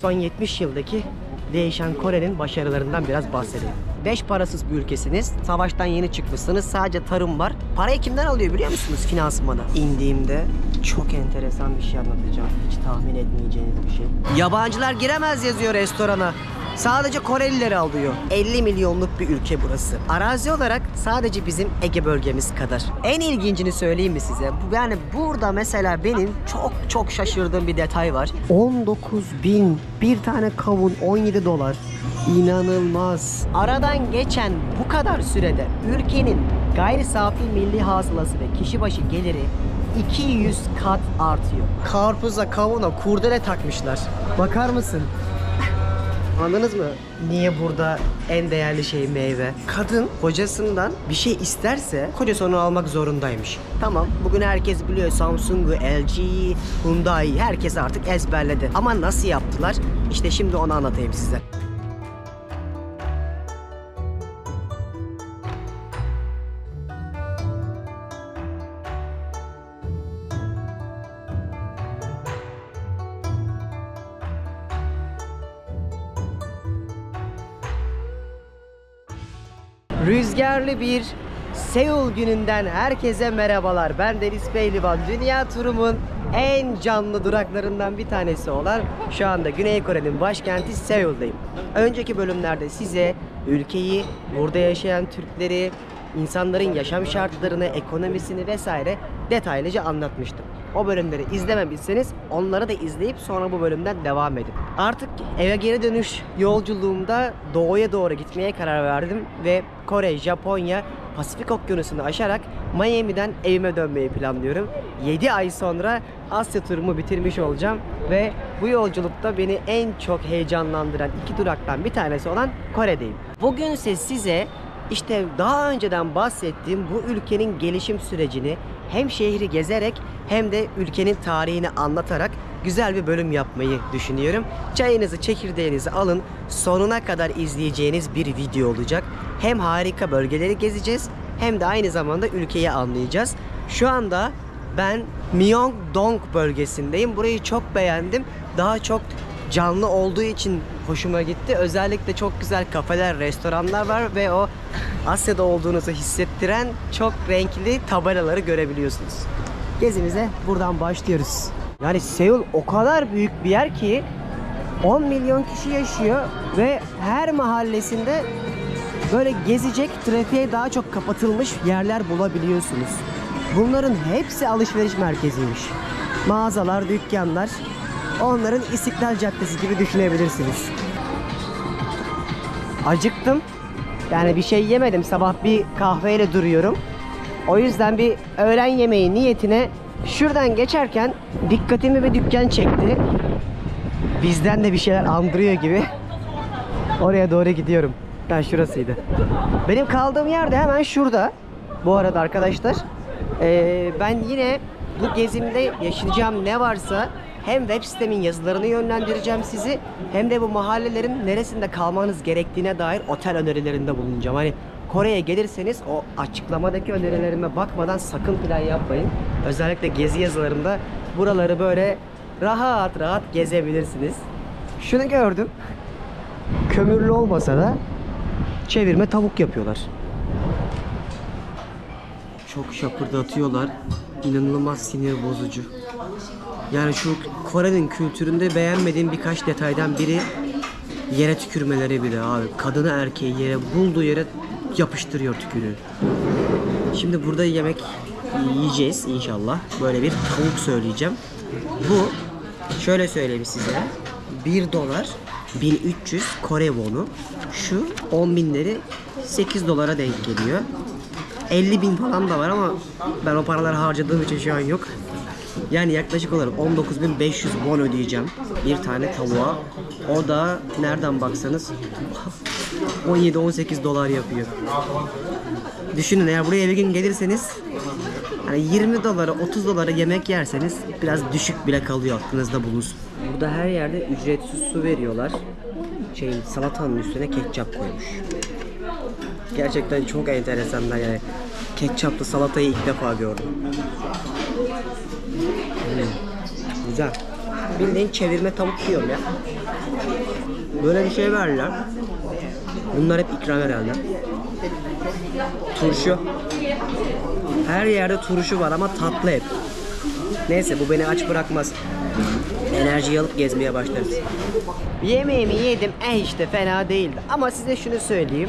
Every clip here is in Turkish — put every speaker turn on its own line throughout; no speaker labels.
Son 70 yıldaki değişen Kore'nin başarılarından biraz bahsedelim. 5 parasız bir ülkesiniz. Savaştan yeni çıkmışsınız. Sadece tarım var. Parayı kimden alıyor biliyor musunuz finansmana? İndiğimde çok enteresan bir şey anlatacağım. Hiç tahmin etmeyeceğiniz bir şey. Yabancılar giremez yazıyor restorana. Sadece Korelileri alıyor. 50 milyonluk bir ülke burası. Arazi olarak sadece bizim Ege bölgemiz kadar. En ilgincini söyleyeyim mi size? Yani burada mesela benim çok şaşırdığım bir detay var. 19.000 bir tane kavun 17 dolar. İnanılmaz. Aradan geçen bu kadar sürede ülkenin gayri safi milli hasılası ve kişi başı geliri 200 kat artıyor. Karpuza, kavuna kurdele takmışlar. Bakar mısın? Anladınız mı? Niye burada en değerli şey meyve? Kadın kocasından bir şey isterse kocası onu almak zorundaymış. Tamam, bugün herkes biliyor Samsung'u, LG'yi, Hyundai'yi herkes artık ezberledi. Ama nasıl yaptılar? İşte şimdi onu anlatayım size. Rüzgarlı bir Seul gününden herkese merhabalar. Ben Deniz Pehlivan. Dünya turumun en canlı duraklarından bir tanesi olan şu anda Güney Kore'nin başkenti Seul'dayım. Önceki bölümlerde size ülkeyi, burada yaşayan Türkleri, insanların yaşam şartlarını, ekonomisini vesaire detaylıca anlatmıştım. O bölümleri izlememişseniz onları da izleyip sonra bu bölümden devam edin. Artık eve geri dönüş yolculuğumda doğuya doğru gitmeye karar verdim ve Kore, Japonya, Pasifik Okyanusu'nu aşarak Miami'den evime dönmeyi planlıyorum. 7 ay sonra Asya turumu bitirmiş olacağım ve bu yolculukta beni en çok heyecanlandıran 2 duraktan bir tanesi olan Kore'deyim. Bugünse size İşte daha önceden bahsettiğim bu ülkenin gelişim sürecini hem şehri gezerek hem de ülkenin tarihini anlatarak güzel bir bölüm yapmayı düşünüyorum. Çayınızı, çekirdeğinizi alın. Sonuna kadar izleyeceğiniz bir video olacak. Hem harika bölgeleri gezeceğiz hem de aynı zamanda ülkeyi anlayacağız. Şu anda ben Myeongdong bölgesindeyim. Burayı çok beğendim. Daha çok canlı olduğu için hoşuma gitti. Özellikle çok güzel kafeler, restoranlar var ve o Asya'da olduğunuzu hissettiren çok renkli tabelaları görebiliyorsunuz. Gezimize buradan başlıyoruz. Yani Seul o kadar büyük bir yer ki 10 milyon kişi yaşıyor ve her mahallesinde böyle gezecek, trafiğe daha çok kapatılmış yerler bulabiliyorsunuz. Bunların hepsi alışveriş merkeziymiş. Mağazalar, dükkanlar. Onların İstiklal Caddesi gibi düşünebilirsiniz. Acıktım. Yani bir şey yemedim. Sabah bir kahveyle duruyorum. O yüzden bir öğlen yemeği niyetine şuradan geçerken dikkatimi bir dükkan çekti. Bizden de bir şeyler andırıyor gibi. Oraya doğru gidiyorum. Yani şurasıydı. Benim kaldığım yer de hemen şurada. Bu arada arkadaşlar. Ben yine bu gezimde yaşayacağım ne varsa hem web sitemin yazılarını yönlendireceğim sizi hem de bu mahallelerin neresinde kalmanız gerektiğine dair otel önerilerinde bulunacağım. Hani Kore'ye gelirseniz o açıklamadaki önerilerime bakmadan sakın plan yapmayın. Özellikle gezi yazılarımda buraları böyle rahat rahat gezebilirsiniz. Şunu gördüm. Kömürlü olmasa da çevirme tavuk yapıyorlar. Çok şapırdatıyorlar. İnanılmaz sinir bozucu. Yani şu Kore'nin kültüründe beğenmediğim birkaç detaydan biri yere tükürmeleri bile abi. Kadını erkeği yere bulduğu yere yapıştırıyor tükürüğü. Şimdi burada yemek yiyeceğiz inşallah. Böyle bir tavuk söyleyeceğim. Bu şöyle söyleyeyim size. 1 dolar 1300 Kore wonu. Şu 10 binleri 8 dolara denk geliyor. 50 bin falan da var ama ben o paraları harcadığım için şu an yok. Yani yaklaşık olarak 19.500 won ödeyeceğim bir tane tavuğa. O da nereden baksanız 17-18 dolar yapıyor. Düşünün, eğer buraya bir gün gelirseniz hani 20 dolara 30 dolara yemek yerseniz biraz düşük bile kalıyor, aklınızda bulunsun. Burada her yerde ücretsiz su veriyorlar. Salatanın üstüne ketçap koymuş. Gerçekten çok enteresanlar yani. Ketçaplı salatayı ilk defa gördüm. Güzel. Bildiğin çevirme tavuk yiyorum ya. Böyle bir şey verdiler. Bunlar hep ikram herhalde. Turşu. Her yerde turşu var ama tatlı hep. Neyse bu beni aç bırakmaz. Enerjiyi alıp gezmeye başlarız. Yemeğimi yedim. İşte fena değildi. Ama size şunu söyleyeyim.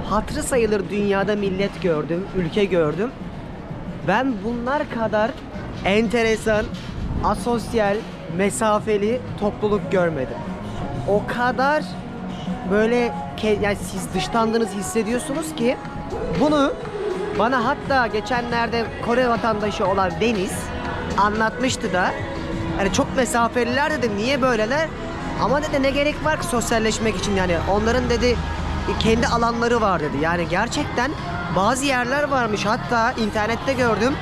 Hatırı sayılır dünyada millet gördüm, ülke gördüm. Ben bunlar kadar enteresan, asosyal, mesafeli topluluk görmedim. O kadar böyle yani siz dışlandığınızı hissediyorsunuz ki bunu bana hatta geçenlerde Kore vatandaşı olan Deniz anlatmıştı da. Yani çok mesafeliler dedim, niye böyleler? Ama dedi ne gerek var ki sosyalleşmek için, yani onların dedi kendi alanları var dedi. Yani gerçekten bazı yerler varmış, hatta internette gördüm.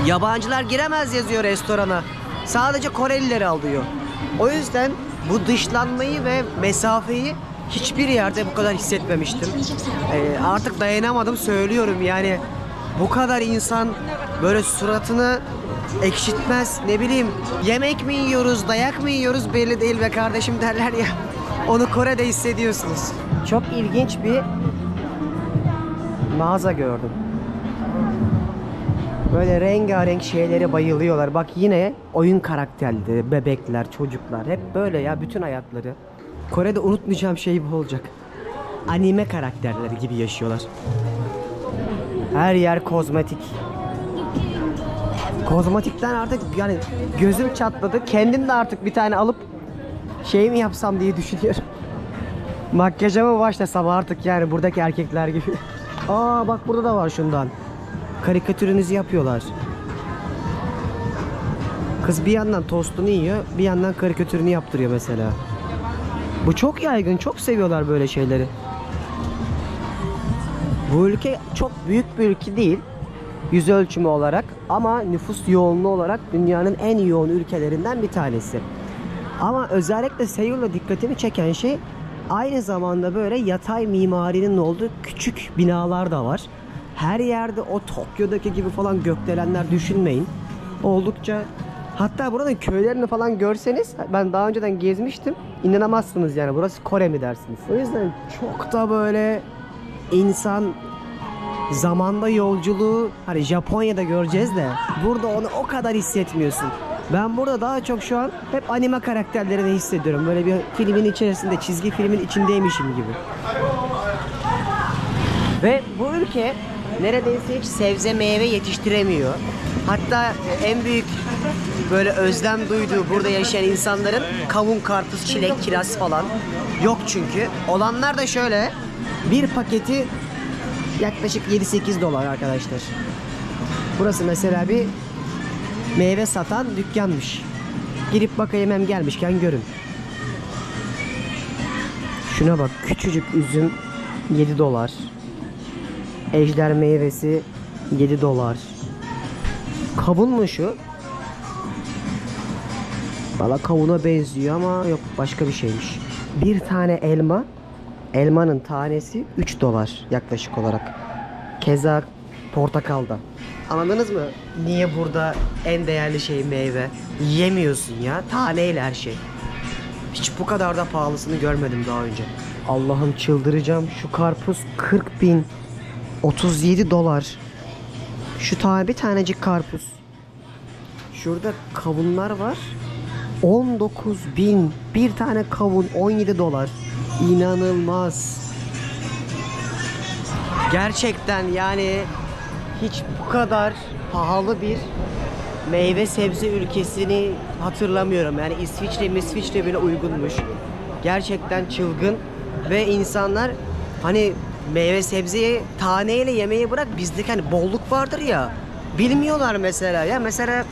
Yabancılar giremez yazıyor restorana. Sadece Korelileri alıyor. O yüzden bu dışlanmayı ve mesafeyi hiçbir yerde bu kadar hissetmemiştim. Artık dayanamadım, söylüyorum yani. Bu kadar insan böyle suratını ekşitmez, ne bileyim, yemek mi yiyoruz, dayak mı yiyoruz belli değil be kardeşim derler ya. Onu Kore'de hissediyorsunuz. Çok ilginç bir mağaza gördüm. Böyle rengarenk şeylere bayılıyorlar. Bak yine oyun karakterleri, bebekler, çocuklar hep böyle ya, bütün hayatları. Kore'de unutmayacağım şey bu olacak. Anime karakterleri gibi yaşıyorlar. Her yer kozmetik. Kozmetikten artık yani gözüm çatladı. Kendim de artık bir tane alıp şey mi yapsam diye düşünüyorum. Makyaja mı başlasam artık, yani buradaki erkekler gibi. Aa bak burada da var şundan. Karikatürünüzü yapıyorlar. Kız bir yandan tostunu yiyor, bir yandan karikatürünü yaptırıyor mesela. Bu çok yaygın, çok seviyorlar böyle şeyleri. Bu ülke çok büyük bir ülke değil, yüz ölçümü olarak, ama nüfus yoğunluğu olarak dünyanın en yoğun ülkelerinden bir tanesi. Ama özellikle Seul'da dikkatimi çeken şey, aynı zamanda böyle yatay mimarinin olduğu küçük binalar da var. Her yerde o Tokyo'daki gibi falan gökdelenler düşünmeyin. Oldukça, hatta buranın köylerini falan görseniz, ben daha önceden gezmiştim, inanamazsınız yani, burası Kore mi dersiniz. O yüzden çok da böyle insan zamanda yolculuğu, hani Japonya'da göreceğiz de burada onu o kadar hissetmiyorsun. Ben burada daha çok şu an hep anime karakterlerini hissediyorum. Böyle bir filmin içerisinde, çizgi filmin içindeymişim gibi. Ve bu ülke neredeyse hiç sebze meyve yetiştiremiyor. Hatta en büyük böyle özlem duyduğu burada yaşayan insanların kavun, karpuz, çilek, kiraz falan yok çünkü. Olanlar da şöyle, bir paketi yaklaşık 7-8 dolar arkadaşlar. Burası mesela bir meyve satan dükkanmış. Girip bakayım, hem gelmişken görün. Şuna bak, küçücük üzüm 7 dolar. Ejder meyvesi 7 dolar. Kavun mu şu? Valla kavuna benziyor ama yok, başka bir şeymiş. Bir tane elma, elmanın tanesi 3 dolar yaklaşık olarak. Keza portakalda. Anladınız mı? Niye burada en değerli şey meyve? Yiyemiyorsun ya. Taneyle her şey. Hiç bu kadar da pahalısını görmedim daha önce. Allah'ım çıldıracağım. Şu karpuz 40 bin. 37 dolar. Şu tane, bir tanecik karpuz. Şurada kavunlar var. 19 bin. Bir tane kavun 17 dolar. İnanılmaz. Gerçekten yani hiç bu kadar pahalı bir meyve sebze ülkesini hatırlamıyorum. Yani İsviçre bile uygunmuş. Gerçekten çılgın. Ve insanlar hani meyve sebzeyi taneyle yemeği bırak, bizdeki hani bolluk vardır ya, bilmiyorlar mesela. Ya mesela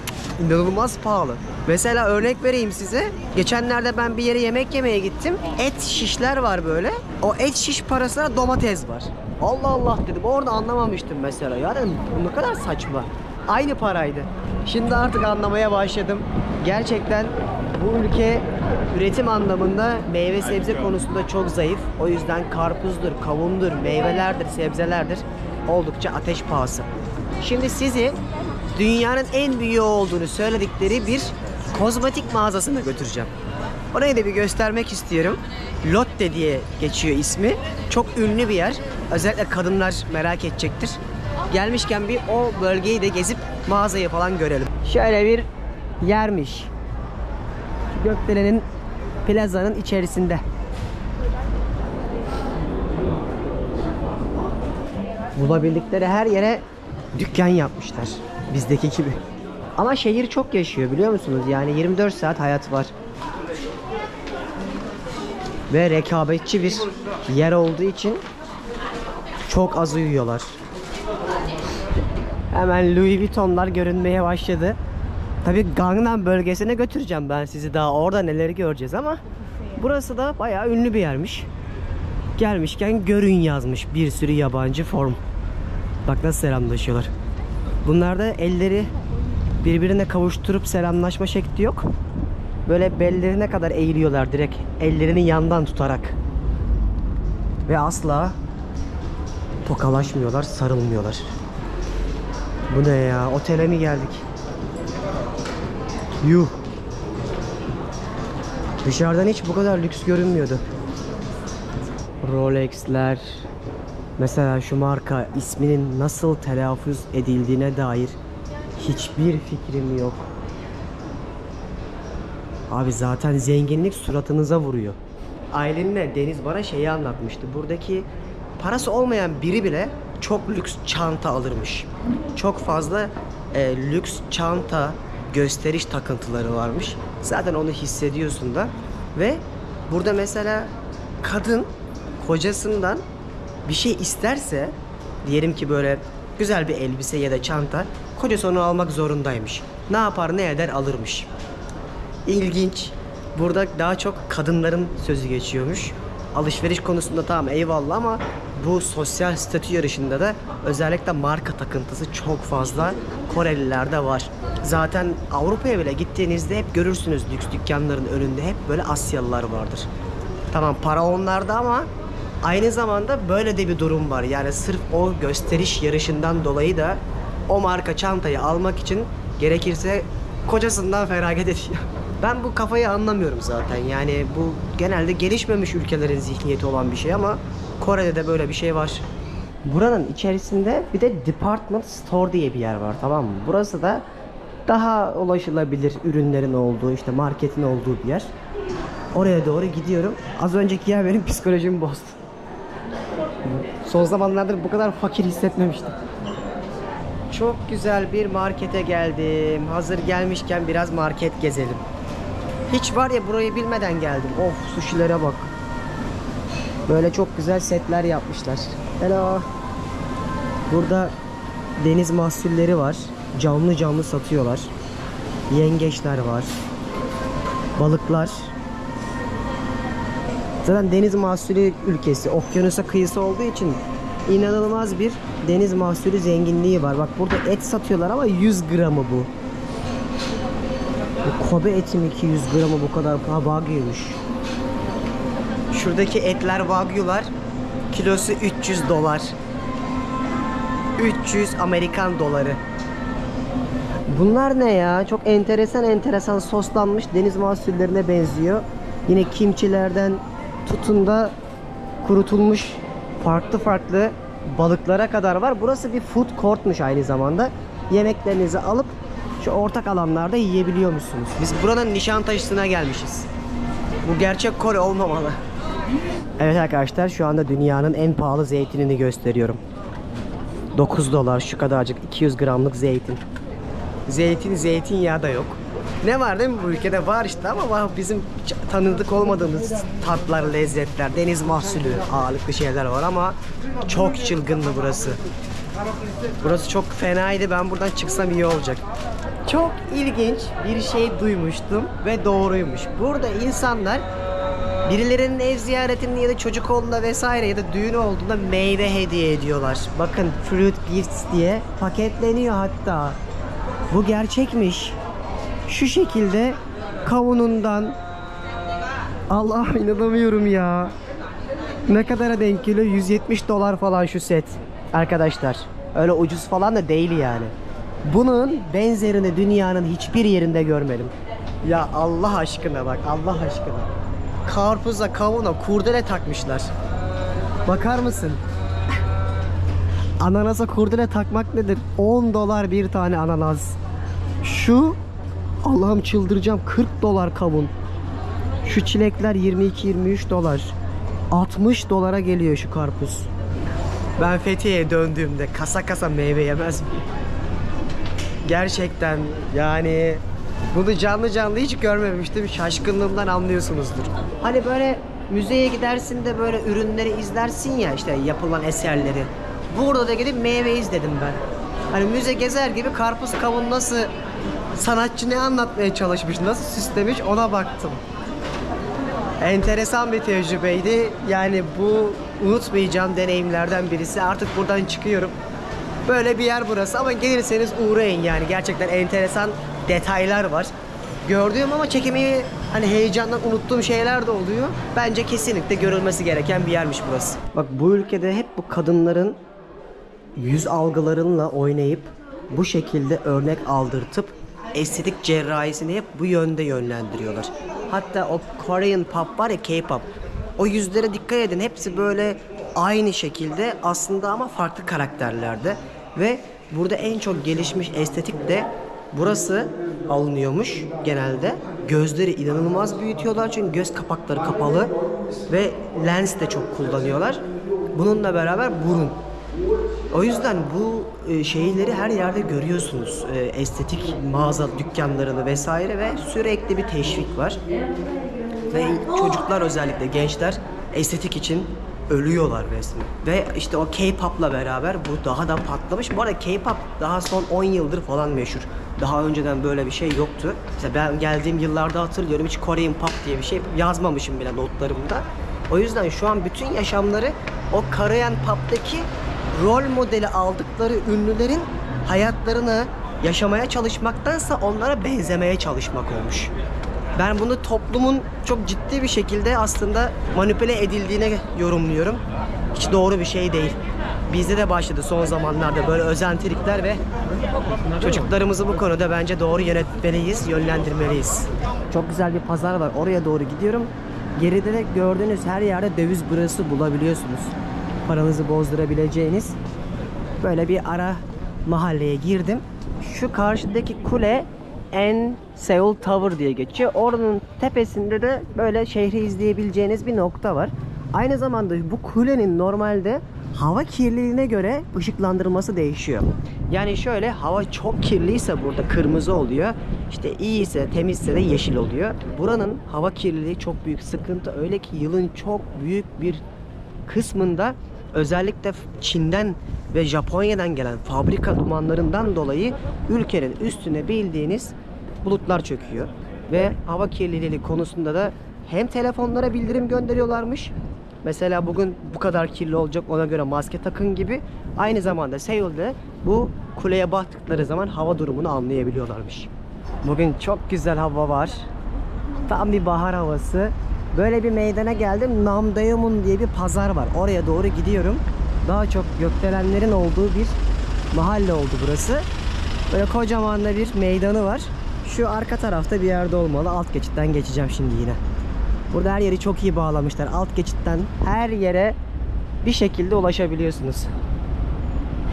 inanılmaz pahalı. Mesela örnek vereyim size. Geçenlerde ben bir yere yemek yemeye gittim. Et şişler var böyle. O et şiş parasına domates var. Allah Allah dedim. Orada anlamamıştım mesela. Ya dedim, bu ne kadar saçma. Aynı paraydı. Şimdi artık anlamaya başladım. Gerçekten bu ülke üretim anlamında meyve sebze konusunda çok zayıf. O yüzden karpuzdur, kavundur, meyvelerdir, sebzelerdir oldukça ateş pahası. Şimdi sizi dünyanın en büyüğü olduğunu söyledikleri bir kozmetik mağazasına götüreceğim. Orayı da bir göstermek istiyorum. Lotte diye geçiyor ismi. Çok ünlü bir yer. Özellikle kadınlar merak edecektir. Gelmişken bir o bölgeyi de gezip mağazayı falan görelim. Şöyle bir yermiş. Gökdelen'in plazanın içerisinde. Bulabildikleri her yere dükkan yapmışlar. Bizdeki gibi. Ama şehir çok yaşıyor biliyor musunuz? Yani 24 saat hayat var. Ve rekabetçi bir yer olduğu için çok az uyuyorlar. Hemen Louis Vuitton'lar görünmeye başladı. Tabii Gangnam bölgesine götüreceğim ben sizi, daha orada neleri göreceğiz ama burası da bayağı ünlü bir yermiş. Gelmişken görün yazmış bir sürü yabancı form. Bak nasıl selamlaşıyorlar. Bunlarda elleri birbirine kavuşturup selamlaşma şekli yok. Böyle bellerine kadar eğiliyorlar direkt. Ellerini yandan tutarak. Ve asla tokalaşmıyorlar, sarılmıyorlar. Bu ne ya? Otele mi geldik? Yuh. Dışarıdan hiç bu kadar lüks görünmüyordu. Rolex'ler. Mesela şu marka isminin nasıl telaffuz edildiğine dair hiçbir fikrim yok. Abi zaten zenginlik suratınıza vuruyor. Aylin'le Deniz bana şeyi anlatmıştı. Buradaki parası olmayan biri bile çok lüks çanta alırmış. Çok fazla lüks çanta gösteriş takıntıları varmış. Zaten onu hissediyorsun da. Ve burada mesela kadın kocasından bir şey isterse, diyelim ki böyle güzel bir elbise ya da çanta, kocası onu almak zorundaymış. Ne yapar ne eder alırmış. İlginç. Burada daha çok kadınların sözü geçiyormuş. Alışveriş konusunda tamam eyvallah ama bu sosyal statü yarışında da özellikle marka takıntısı çok fazla Korelilerde var. Zaten Avrupa'ya bile gittiğinizde hep görürsünüz lüks dükkanların önünde hep böyle Asyalılar vardır. Tamam para onlarda ama aynı zamanda böyle de bir durum var. Yani sırf o gösteriş yarışından dolayı da o marka çantayı almak için gerekirse kocasından feragat ediyor. Ben bu kafayı anlamıyorum zaten. Yani bu genelde gelişmemiş ülkelerin zihniyeti olan bir şey ama Kore'de de böyle bir şey var. Buranın içerisinde bir de department store diye bir yer var, tamam mı? Burası da daha ulaşılabilir ürünlerin olduğu, işte marketin olduğu bir yer. Oraya doğru gidiyorum. Az önceki yer benim psikolojimi bozdu. Son zamanlarda bu kadar fakir hissetmemiştim. Çok güzel bir markete geldim. Hazır gelmişken biraz market gezelim. Hiç var ya burayı bilmeden geldim. Of, sushilere bak. Böyle çok güzel setler yapmışlar. Hello. Burada deniz mahsulleri var. Canlı canlı satıyorlar. Yengeçler var. Balıklar. Zaten deniz mahsulü ülkesi. Okyanusa kıyısı olduğu için inanılmaz bir deniz mahsulü zenginliği var. Bak burada et satıyorlar ama 100 gramı bu. Bu Kobe eti mi 200 gramı bu kadar? Ha, Wagyu'ymuş. Şuradaki etler Wagyu'lar. Kilosu 300 dolar. 300 Amerikan doları. Bunlar ne ya? Çok enteresan soslanmış deniz mahsullerine benziyor. Yine kimçilerden tutun da kurutulmuş farklı balıklara kadar var. Burası bir food courtmuş aynı zamanda. Yemeklerinizi alıp şu ortak alanlarda yiyebiliyor musunuz? Biz buranın Nişantaşı'na gelmişiz. Bu gerçek Kore olmamalı. Evet arkadaşlar, şu anda dünyanın en pahalı zeytinini gösteriyorum. 9 dolar şu kadarcık 200 gramlık zeytin. Zeytinyağı da yok. Ne var değil mi bu ülkede? Var işte ama bizim tanıdık olmadığımız tatlar, lezzetler, deniz mahsulü ağırlıklı şeyler var ama çok çılgındı burası. Burası çok fenaydı. Ben buradan çıksam iyi olacak. Çok ilginç bir şey duymuştum ve doğruymuş. Burada insanlar birilerinin ev ziyaretinde ya da çocuk olduğunda vesaire ya da düğün olduğunda meyve hediye ediyorlar. Bakın, fruit gifts diye paketleniyor hatta. Bu gerçekmiş. Şu şekilde kavunundan. Allah'ım inanamıyorum ya. Ne kadara denk geliyor? 170 dolar falan şu set. Arkadaşlar öyle ucuz falan da değil yani. Bunun benzerini dünyanın hiçbir yerinde görmedim. Ya Allah aşkına bak, Allah aşkına. Karpuza, kavuna kurdele takmışlar. Bakar mısın? Ananasa kurdele takmak nedir? 10 dolar bir tane ananas. Şu, Allah'ım çıldıracağım, 40 dolar kavun. Şu çilekler 22-23 dolar. 60 dolara geliyor şu karpuz. Ben Fethiye'ye döndüğümde kasa kasa meyve yemez miyim? Gerçekten yani bunu canlı canlı hiç görmemiştim. Şaşkınlığımdan anlıyorsunuzdur. Hani böyle müzeye gidersin de böyle ürünleri izlersin ya, işte yapılan eserleri. Burada da gidip meyve izledim ben. Hani müze gezer gibi karpuz, kavun nasıl, sanatçı ne anlatmaya çalışmış, nasıl süslemiş, ona baktım. Enteresan bir tecrübeydi. Yani bu unutmayacağım deneyimlerden birisi. Artık buradan çıkıyorum. Böyle bir yer burası ama gelirseniz uğrayın yani. Gerçekten enteresan detaylar var. Gördüğüm ama çekemeyi hani heyecandan unuttuğum şeyler de oluyor. Bence kesinlikle görülmesi gereken bir yermiş burası. Bak, bu ülkede hep bu kadınların yüz algılarınla oynayıp bu şekilde örnek aldırtıp estetik cerrahisini hep bu yönde yönlendiriyorlar. Hatta o Korean pop var ya, K-pop. O yüzlere dikkat edin. Hepsi böyle aynı şekilde aslında ama farklı karakterlerde. Ve burada en çok gelişmiş estetik de burası alınıyormuş genelde. Gözleri inanılmaz büyütüyorlar çünkü göz kapakları kapalı ve lens de çok kullanıyorlar. Bununla beraber burun. O yüzden bu şeyleri her yerde görüyorsunuz. Estetik mağaza dükkanlarını vesaire ve sürekli bir teşvik var. Ve çocuklar, özellikle gençler estetik için ölüyorlar resmen. Ve işte o K-pop'la beraber bu daha da patlamış. Bu arada K-pop daha son 10 yıldır falan meşhur. Daha önceden böyle bir şey yoktu. Mesela ben geldiğim yıllarda hatırlıyorum, hiç Korean pop diye bir şey yazmamışım bile notlarımda. O yüzden şu an bütün yaşamları o Korean pop'taki rol modeli aldıkları ünlülerin hayatlarını yaşamaya çalışmaktansa onlara benzemeye çalışmak olmuş. Ben bunu toplumun çok ciddi bir şekilde aslında manipüle edildiğine yorumluyorum. Hiç doğru bir şey değil. Bizde de başladı son zamanlarda böyle özentilikler ve çocuklarımızı bu konuda bence doğru yönetmeliyiz, yönlendirmeliyiz. Çok güzel bir pazar var. Oraya doğru gidiyorum. Geride de gördüğünüz her yerde döviz bürosu bulabiliyorsunuz. Paranızı bozdurabileceğiniz böyle bir ara mahalleye girdim. Şu karşıdaki kule En Seoul Tower diye geçiyor. Oranın tepesinde de böyle şehri izleyebileceğiniz bir nokta var. Aynı zamanda bu kulenin normalde hava kirliliğine göre ışıklandırılması değişiyor. Yani şöyle, hava çok kirliyse burada kırmızı oluyor. İşte iyiyse, temizse de yeşil oluyor. Buranın hava kirliliği çok büyük sıkıntı. Öyle ki yılın çok büyük bir kısmında özellikle Çin'den ve Japonya'dan gelen fabrika dumanlarından dolayı ülkenin üstüne bildiğiniz bulutlar çöküyor. Ve hava kirliliği konusunda da hem telefonlara bildirim gönderiyorlarmış. Mesela bugün bu kadar kirli olacak, ona göre maske takın gibi. Aynı zamanda Seul'de bu kuleye baktıkları zaman hava durumunu anlayabiliyorlarmış. Bugün çok güzel hava var. Tam bir bahar havası. Böyle bir meydana geldim. Namdaemun diye bir pazar var. Oraya doğru gidiyorum. Daha çok gökdelenlerin olduğu bir mahalle oldu burası. Böyle kocaman da bir meydanı var. Şu arka tarafta bir yerde olmalı. Alt geçitten geçeceğim şimdi yine. Burada her yeri çok iyi bağlamışlar. Alt geçitten her yere bir şekilde ulaşabiliyorsunuz.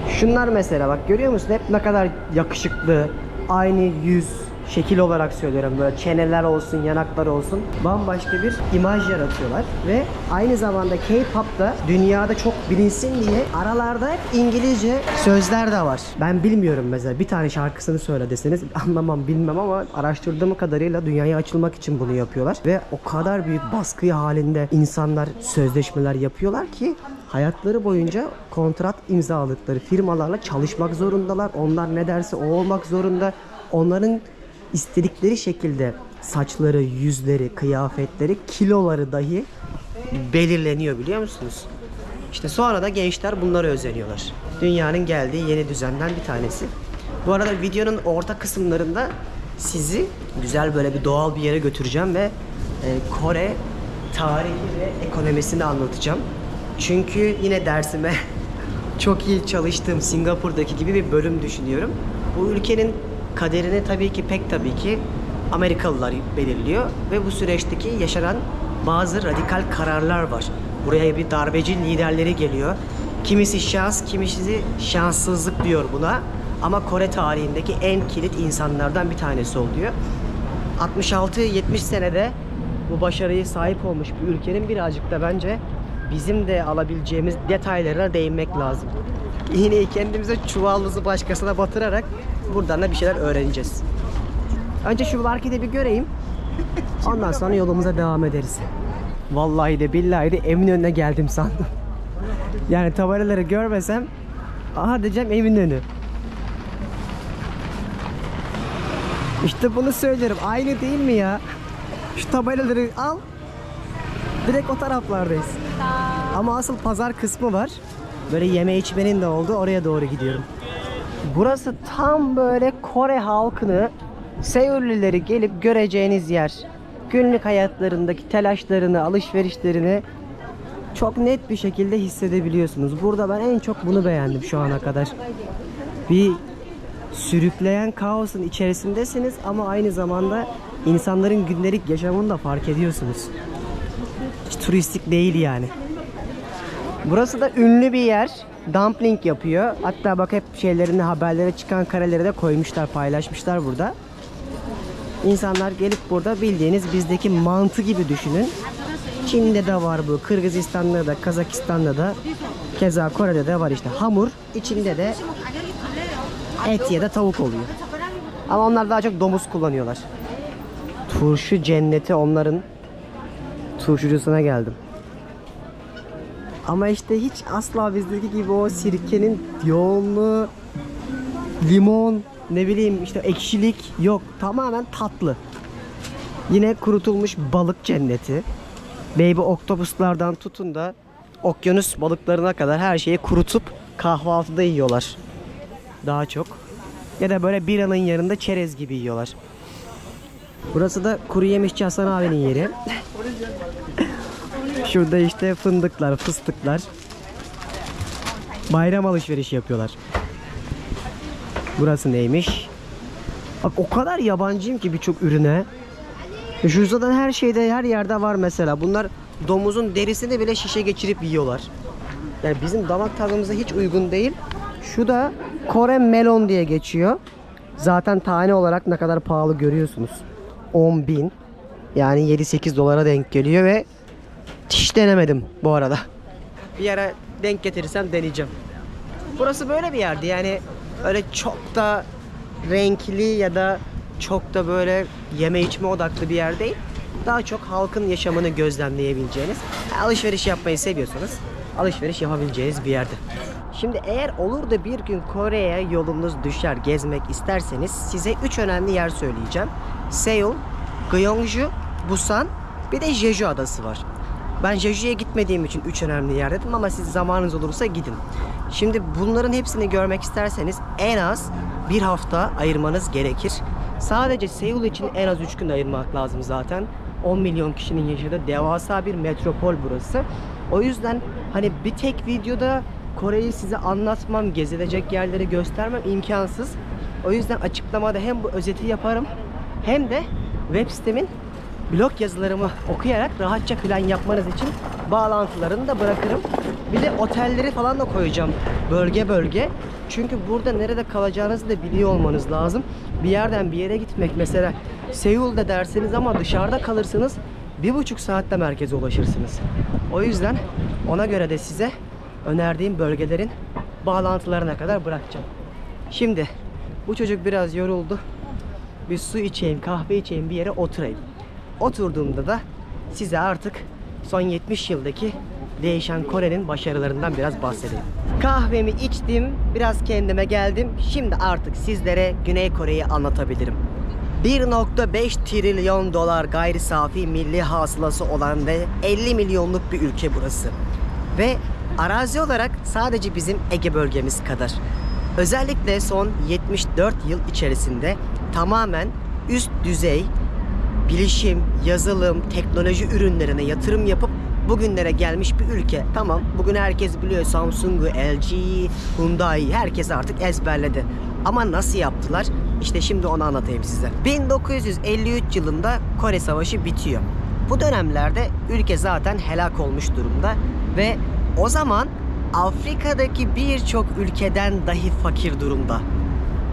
Şunlar mesela, bak görüyor musun? Hep ne kadar yakışıklı, aynı yüz, şekil olarak söylüyorum, böyle çeneler olsun, yanaklar olsun, bambaşka bir imaj yaratıyorlar. Ve aynı zamanda K-pop'ta dünyada çok bilinsin diye aralarda hep İngilizce sözler de var. Ben bilmiyorum, mesela bir tane şarkısını söyle deseniz anlamam, bilmem, ama araştırdığım kadarıyla dünyaya açılmak için bunu yapıyorlar. Ve o kadar büyük baskı halinde insanlar sözleşmeler yapıyorlar ki hayatları boyunca kontrat imzaladıkları firmalarla çalışmak zorundalar. Onlar ne derse o olmak zorunda. Onların istedikleri şekilde saçları, yüzleri, kıyafetleri, kiloları dahi belirleniyor, biliyor musunuz? İşte sonra da gençler bunlara özeniyorlar. Dünyanın geldiği yeni düzenden bir tanesi. Bu arada videonun orta kısımlarında sizi güzel böyle bir doğal bir yere götüreceğim ve Kore tarihi ve ekonomisini anlatacağım. Çünkü yine dersime çok iyi çalıştığım Singapur'daki gibi bir bölüm düşünüyorum. Bu ülkenin kaderini tabii ki Amerikalılar belirliyor ve bu süreçteki yaşanan bazı radikal kararlar var. Buraya bir darbeci liderleri geliyor. Kimisi şans, kimisi şanssızlık diyor buna. Ama Kore tarihindeki en kilit insanlardan bir tanesi oluyor. 66-70 senede bu başarıyı sahip olmuş bir ülkenin birazcık da bence bizim de alabileceğimiz detaylara değinmek lazım. İğneyi kendimize, çuvaldızı başkasına batırarak buradan da bir şeyler öğreneceğiz. Önce şu marketi bir göreyim. Ondan sonra yolumuza devam ederiz. Vallahi de billahi de Eminönü'ne geldim sandım. Yani tabelaları görmesem aha diyeceğim Eminönü. İşte bunu söylerim. Aynı değil mi ya? Şu tabelaları al. Direkt o taraflardayız. Ama asıl pazar kısmı var. Böyle yeme içmenin de olduğu, oraya doğru gidiyorum. Burası tam böyle Kore halkını, Seullileri gelip göreceğiniz yer. Günlük hayatlarındaki telaşlarını, alışverişlerini çok net bir şekilde hissedebiliyorsunuz. Burada ben en çok bunu beğendim şu ana kadar. Bir sürükleyen kaosun içerisindesiniz ama aynı zamanda insanların gündelik yaşamını da fark ediyorsunuz. Hiç turistik değil yani. Burası da ünlü bir yer. Dumpling yapıyor. Hatta bak hep şeylerini, haberlere çıkan kareleri de koymuşlar, paylaşmışlar burada. İnsanlar gelip burada bildiğiniz bizdeki mantı gibi düşünün. Çin'de de var bu, Kırgızistan'da da, Kazakistan'da da, keza Kore'de de var işte hamur. İçinde de et ya da tavuk oluyor. Ama onlar daha çok domuz kullanıyorlar. Turşu cenneti, onların turşucusuna geldim. Ama işte hiç asla bizdeki gibi o sirkenin yoğunluğu, limon, ne bileyim işte ekşilik yok. Tamamen tatlı. Yine kurutulmuş balık cenneti. Baby oktopuslardan tutun da okyanus balıklarına kadar her şeyi kurutup kahvaltıda yiyorlar. Daha çok. Ya da böyle biranın yanında çerez gibi yiyorlar. Burası da kuru yemişçi Hasan abinin yeri. Şurada işte fındıklar, fıstıklar. Bayram alışverişi yapıyorlar. Burası neymiş? Bak o kadar yabancıyım ki birçok ürüne. Şuradan her şeyde, her yerde var mesela. Bunlar domuzun derisini bile şişe geçirip yiyorlar. Yani bizim damak tadımıza hiç uygun değil. Şu da Kore melon diye geçiyor. Zaten tane olarak ne kadar pahalı görüyorsunuz. 10.000. Yani 7-8 dolara denk geliyor ve hiç denemedim bu arada. Bir ara denk getirirsem deneyeceğim. Burası böyle bir yerdi yani öyle çok da renkli ya da çok da böyle yeme içme odaklı bir yer değil. Daha çok halkın yaşamını gözlemleyebileceğiniz, alışveriş yapmayı seviyorsanız alışveriş yapabileceğiniz bir yerde. Şimdi eğer olur da bir gün Kore'ye yolunuz düşer, gezmek isterseniz size 3 önemli yer söyleyeceğim. Seul, Gyeongju, Busan, bir de Jeju adası var. Ben Jeju'ya gitmediğim için 3 önemli yer dedim ama siz zamanınız olursa gidin. Şimdi bunların hepsini görmek isterseniz en az bir hafta ayırmanız gerekir. Sadece Seul için en az 3 gün ayırmak lazım zaten. 10 milyon kişinin yaşadığı devasa bir metropol burası. O yüzden hani bir tek videoda Kore'yi size anlatmam, gezilecek yerleri göstermem imkansız. O yüzden açıklamada hem bu özeti yaparım hem de web sitemin blog yazılarımı okuyarak rahatça plan yapmanız için bağlantılarını da bırakırım. Bir de otelleri falan da koyacağım bölge bölge. Çünkü burada nerede kalacağınızı da biliyor olmanız lazım. Bir yerden bir yere gitmek mesela Seul'de derseniz ama dışarıda kalırsınız 1,5 saatte merkeze ulaşırsınız. O yüzden ona göre de size önerdiğim bölgelerin bağlantılarına kadar bırakacağım. Şimdi bu çocuk biraz yoruldu. Bir su içeyim, kahve içeyim, bir yere oturayım. Oturduğumda da size artık son 70 yıldaki değişen Kore'nin başarılarından biraz bahsedeyim. Kahvemi içtim, biraz kendime geldim. Şimdi artık sizlere Güney Kore'yi anlatabilirim. 1,5 trilyon dolar gayri safi milli hasılası olan ve 50 milyonluk bir ülke burası. Ve arazi olarak sadece bizim Ege bölgemiz kadar. Özellikle son 74 yıl içerisinde tamamen üst düzey bilişim, yazılım, teknoloji ürünlerine yatırım yapıp bugünlere gelmiş bir ülke. Tamam, bugün herkes biliyor Samsung'u, LG'yi, Hyundai'yi herkes artık ezberledi. Ama nasıl yaptılar? İşte şimdi onu anlatayım size. 1953 yılında Kore Savaşı bitiyor. Bu dönemlerde ülke zaten helak olmuş durumda ve o zaman Afrika'daki birçok ülkeden dahi fakir durumda.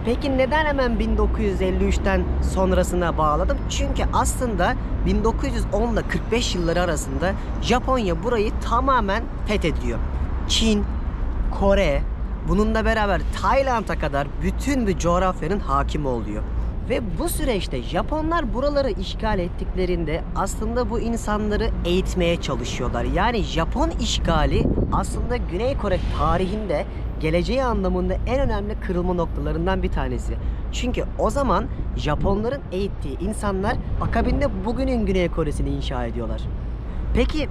Peki neden hemen 1953'ten sonrasına bağladım? Çünkü aslında 1910 ile 45 yılları arasında Japonya burayı tamamen fethediyor. Çin, Kore, bununla beraber Tayland'a kadar bütün bir coğrafyanın hakimi oluyor. Ve bu süreçte Japonlar buraları işgal ettiklerinde aslında bu insanları eğitmeye çalışıyorlar. Yani Japon işgali aslında Güney Kore tarihinde geleceği anlamında en önemli kırılma noktalarından bir tanesi. Çünkü o zaman Japonların eğittiği insanlar akabinde bugünün Güney Kore'sini inşa ediyorlar. Peki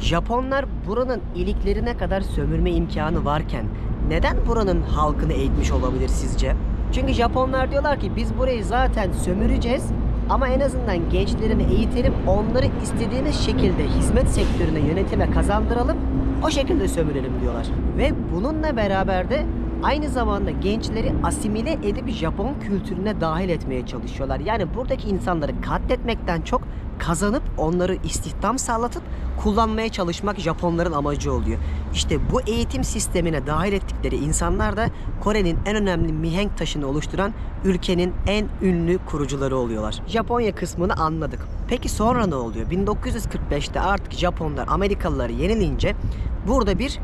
Japonlar buranın iliklerine kadar sömürme imkanı varken neden buranın halkını eğitmiş olabilir sizce? Çünkü Japonlar diyorlar ki biz burayı zaten sömüreceğiz ama en azından gençlerini eğitelim, onları istediğimiz şekilde hizmet sektörüne, yönetime kazandıralım, o şekilde sömürelim diyorlar. Ve bununla beraber de aynı zamanda gençleri asimile edip Japon kültürüne dahil etmeye çalışıyorlar. Yani buradaki insanları katletmekten çok kazanıp onları istihdam sağlatıp kullanmaya çalışmak Japonların amacı oluyor. İşte bu eğitim sistemine dahil ettikleri insanlar da Kore'nin en önemli mihenk taşını oluşturan ülkenin en ünlü kurucuları oluyorlar. Japonya kısmını anladık. Peki sonra ne oluyor? 1945'te artık Japonlar Amerikalıları yenilince burada bir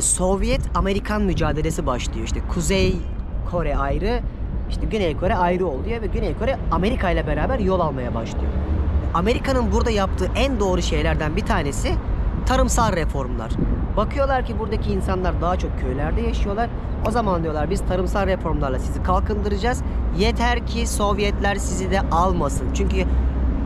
Sovyet-Amerikan mücadelesi başlıyor. İşte Kuzey Kore ayrı, işte Güney Kore ayrı oluyor ve Güney Kore Amerika ile beraber yol almaya başlıyor. Amerika'nın burada yaptığı en doğru şeylerden bir tanesi tarımsal reformlar. Bakıyorlar ki buradaki insanlar daha çok köylerde yaşıyorlar. O zaman diyorlar biz tarımsal reformlarla sizi kalkındıracağız. Yeter ki Sovyetler sizi de almasın. Çünkü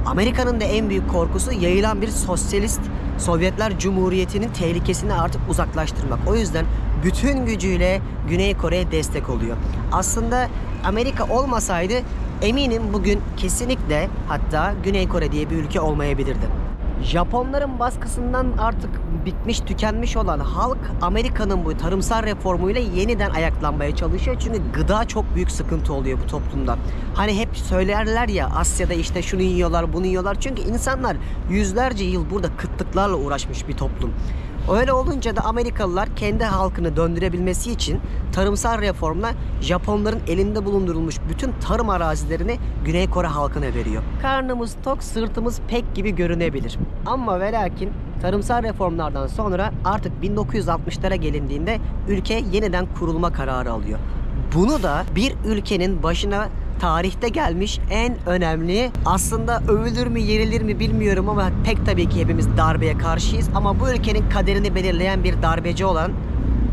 Amerika'nın da en büyük korkusu yayılan bir sosyalist Sovyetler Cumhuriyeti'nin tehlikesini artık uzaklaştırmak. O yüzden bütün gücüyle Güney Kore'ye destek oluyor. Aslında Amerika olmasaydı eminim bugün kesinlikle hatta Güney Kore diye bir ülke olmayabilirdi. Japonların baskısından artık bitmiş, tükenmiş olan halk Amerika'nın bu tarımsal reformuyla yeniden ayaklanmaya çalışıyor. Çünkü gıda çok büyük sıkıntı oluyor bu toplumda. Hani hep söylerler ya Asya'da işte şunu yiyorlar, bunu yiyorlar. Çünkü insanlar yüzlerce yıl burada kıtlıklarla uğraşmış bir toplum. Öyle olunca da Amerikalılar kendi halkını döndürebilmesi için tarımsal reformla Japonların elinde bulundurulmuş bütün tarım arazilerini Güney Kore halkına veriyor. Karnımız tok, sırtımız pek gibi görünebilir. Ama ve lakin tarımsal reformlardan sonra artık 1960'lara gelindiğinde ülke yeniden kurulma kararı alıyor. Bunu da bir ülkenin başına tarihte gelmiş en önemli, aslında övülür mü yerilir mi bilmiyorum ama pek tabii ki hepimiz darbeye karşıyız ama bu ülkenin kaderini belirleyen bir darbeci olan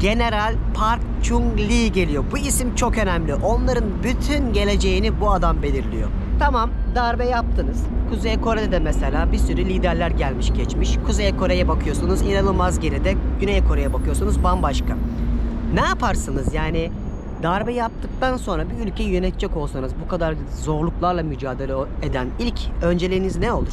General Park Chung-lee geliyor. Bu isim çok önemli. Onların bütün geleceğini bu adam belirliyor. Tamam, darbe yaptınız. Kuzey Kore'de de mesela bir sürü liderler gelmiş geçmiş. Kuzey Kore'ye bakıyorsunuz inanılmaz geride. Güney Kore'ye bakıyorsunuz bambaşka. Ne yaparsınız yani? Darbe yaptıktan sonra bir ülkeyi yönetecek olsanız bu kadar zorluklarla mücadele eden ilk önceliğiniz ne olur?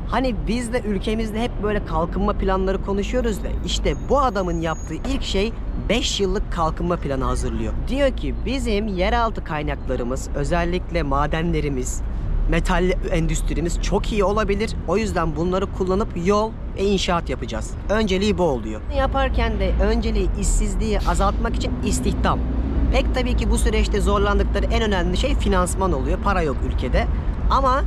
Hani biz de ülkemizde hep böyle kalkınma planları konuşuyoruz ve işte bu adamın yaptığı ilk şey 5 yıllık kalkınma planı hazırlıyor. Diyor ki bizim yeraltı kaynaklarımız, özellikle madenlerimiz, metal endüstrimiz çok iyi olabilir. O yüzden bunları kullanıp yol ve inşaat yapacağız. Önceliği bu oluyor. Yaparken de önceliği işsizliği azaltmak için istihdam. Pek tabii ki bu süreçte zorlandıkları en önemli şey finansman oluyor. Para yok ülkede. Ama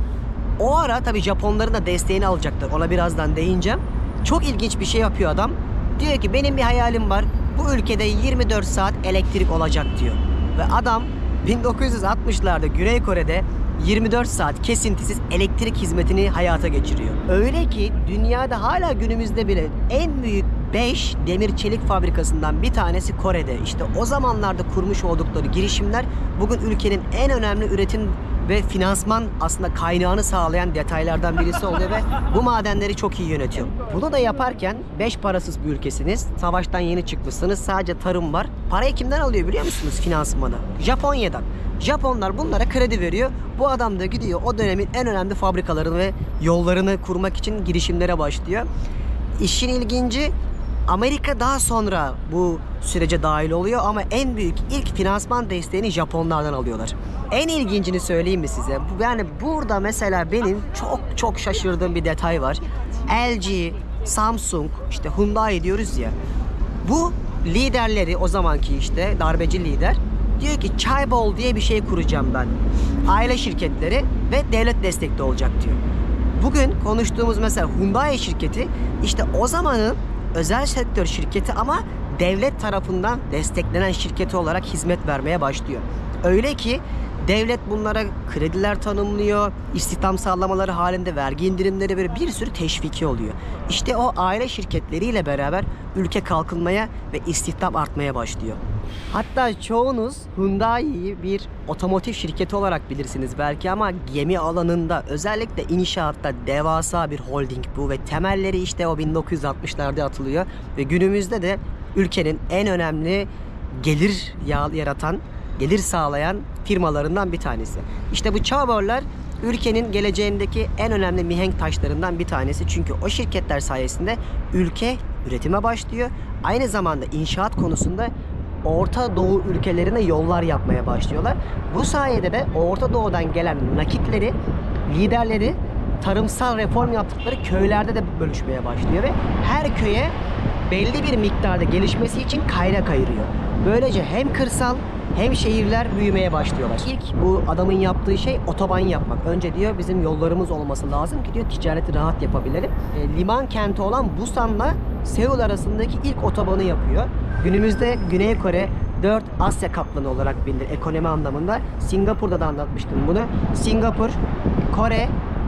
o ara tabii Japonların da desteğini alacaklar. Ona birazdan değineceğim. Çok ilginç bir şey yapıyor adam. Diyor ki benim bir hayalim var. Bu ülkede 24 saat elektrik olacak diyor. Ve adam 1960'larda Güney Kore'de 24 saat kesintisiz elektrik hizmetini hayata geçiriyor. Öyle ki dünyada hala günümüzde bile en büyük 5 demir çelik fabrikasından bir tanesi Kore'de. İşte o zamanlarda kurmuş oldukları girişimler bugün ülkenin en önemli üretim ve finansman aslında kaynağını sağlayan detaylardan birisi oluyor ve bu madenleri çok iyi yönetiyor. Bunu da yaparken 5 parasız bir ülkesiniz. Savaştan yeni çıkmışsınız. Sadece tarım var. Parayı kimden alıyor biliyor musunuz finansmanı? Japonya'dan. Japonlar bunlara kredi veriyor. Bu adam da gidiyor o dönemin en önemli fabrikalarını ve yollarını kurmak için girişimlere başlıyor. İşin ilginci Amerika daha sonra bu sürece dahil oluyor ama en büyük ilk finansman desteğini Japonlardan alıyorlar. En ilgincini söyleyeyim mi size? Yani burada mesela benim çok şaşırdığım bir detay var. LG, Samsung, işte Hyundai diyoruz ya. Bu liderleri, o zamanki işte darbeci lider diyor ki Chaebol diye bir şey kuracağım ben. Aile şirketleri ve devlet destekli olacak diyor. Bugün konuştuğumuz mesela Hyundai şirketi işte o zamanın özel sektör şirketi ama devlet tarafından desteklenen şirketi olarak hizmet vermeye başlıyor. Öyle ki devlet bunlara krediler tanımlıyor, istihdam sağlamaları halinde vergi indirimleri böyle bir sürü teşviki oluyor. İşte o aile şirketleriyle beraber ülke kalkınmaya ve istihdam artmaya başlıyor. Hatta çoğunuz Hyundai'yi bir otomotiv şirketi olarak bilirsiniz belki ama gemi alanında özellikle inşaatta devasa bir holding bu ve temelleri işte o 1960'larda atılıyor ve günümüzde de ülkenin en önemli gelir yaratan, gelir sağlayan firmalarından bir tanesi. İşte bu Chaebol'lar ülkenin geleceğindeki en önemli mihenk taşlarından bir tanesi. Çünkü o şirketler sayesinde ülke üretime başlıyor. Aynı zamanda inşaat konusunda Orta Doğu ülkelerine yollar yapmaya başlıyorlar. Bu sayede de Orta Doğu'dan gelen nakitleri, liderleri tarımsal reform yaptıkları köylerde de bölüşmeye başlıyor ve her köye belli bir miktarda gelişmesi için kaynak ayırıyor. Böylece hem kırsal hem şehirler büyümeye başlıyorlar. İlk bu adamın yaptığı şey otoban yapmak. Önce diyor bizim yollarımız olması lazım ki diyor ticareti rahat yapabilelim. Liman kenti olan Busan'la Seul arasındaki ilk otobanı yapıyor. Günümüzde Güney Kore 4 Asya kaplanı olarak bilinir ekonomi anlamında. Singapur'da da anlatmıştım bunu. Singapur, Kore,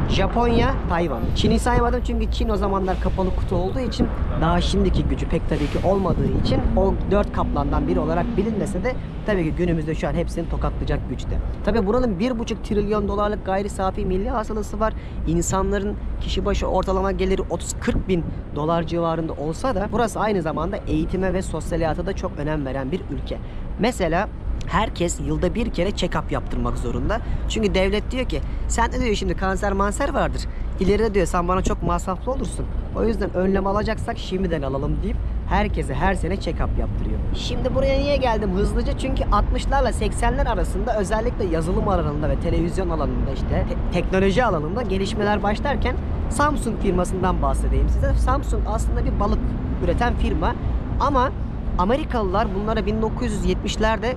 Japonya, Tayvan. Çin'i saymadım çünkü Çin o zamanlar kapalı kutu olduğu için daha şimdiki gücü pek tabii ki olmadığı için o 4 kaplandan biri olarak bilinmese de tabii ki günümüzde şu an hepsini tokatlayacak güçte. Tabii buranın 1,5 trilyon dolarlık gayri safi milli hasılası var. İnsanların kişi başı ortalama geliri 30-40 bin dolar civarında olsa da burası aynı zamanda eğitime ve sosyal hayata da çok önem veren bir ülke. Mesela herkes yılda bir kere check-up yaptırmak zorunda. Çünkü devlet diyor ki sen de diyor şimdi kanser manser vardır. İleride diyor sen bana çok masraflı olursun. O yüzden önlem alacaksak şimdiden alalım deyip herkese her sene check-up yaptırıyor. Şimdi buraya niye geldim hızlıca? Çünkü 60'larla 80'ler arasında özellikle yazılım alanında ve televizyon alanında işte teknoloji alanında gelişmeler başlarken Samsung firmasından bahsedeyim size. Samsung aslında bir balık üreten firma ama Amerikalılar bunlara 1970'lerde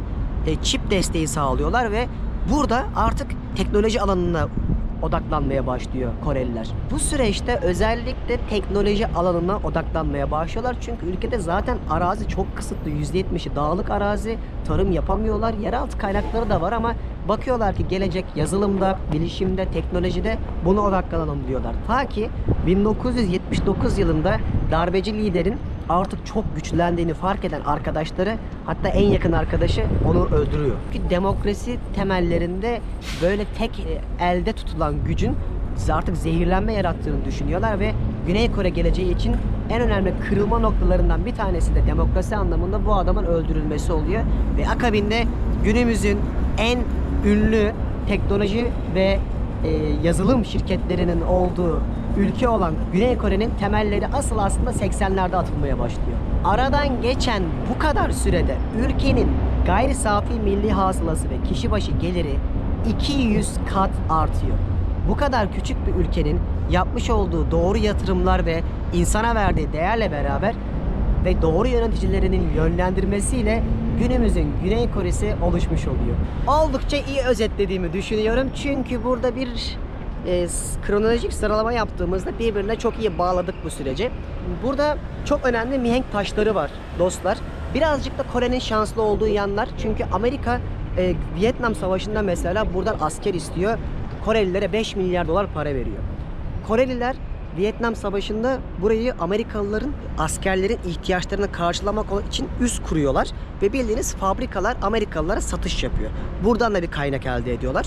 çip desteği sağlıyorlar ve burada artık teknoloji alanına odaklanmaya başlıyor Koreliler. Bu süreçte özellikle teknoloji alanına odaklanmaya başlıyorlar. Çünkü ülkede zaten arazi çok kısıtlı. %70'i dağlık arazi. Tarım yapamıyorlar. Yeraltı kaynakları da var ama bakıyorlar ki gelecek yazılımda, bilişimde, teknolojide buna odaklanalım diyorlar. Ta ki 1979 yılında darbeci liderin artık çok güçlendiğini fark eden arkadaşları, hatta en yakın arkadaşı onu öldürüyor. Çünkü demokrasi temellerinde böyle tek elde tutulan gücün artık zehirlenme yarattığını düşünüyorlar ve Güney Kore geleceği için en önemli kırılma noktalarından bir tanesi de demokrasi anlamında bu adamın öldürülmesi oluyor. Ve akabinde günümüzün en ünlü teknoloji ve yazılım şirketlerinin olduğu ülke olan Güney Kore'nin temelleri asıl aslında 80'lerde atılmaya başlıyor. Aradan geçen bu kadar sürede ülkenin gayri safi milli hasılası ve kişi başı geliri 200 kat artıyor. Bu kadar küçük bir ülkenin yapmış olduğu doğru yatırımlar ve insana verdiği değerle beraber ve doğru yöneticilerinin yönlendirmesiyle günümüzün Güney Kore'si oluşmuş oluyor. Oldukça iyi özetlediğimi düşünüyorum çünkü burada bir kronolojik sıralama yaptığımızda birbirine çok iyi bağladık bu süreci. Burada çok önemli mihenk taşları var dostlar. Birazcık da Kore'nin şanslı olduğu yanlar. Çünkü Amerika Vietnam Savaşı'nda mesela buradan asker istiyor. Korelilere 5 milyar dolar para veriyor. Koreliler Vietnam Savaşı'nda burayı Amerikalıların, askerlerin ihtiyaçlarını karşılamak için üs kuruyorlar. Ve bildiğiniz fabrikalar Amerikalılara satış yapıyor. Buradan da bir kaynak elde ediyorlar.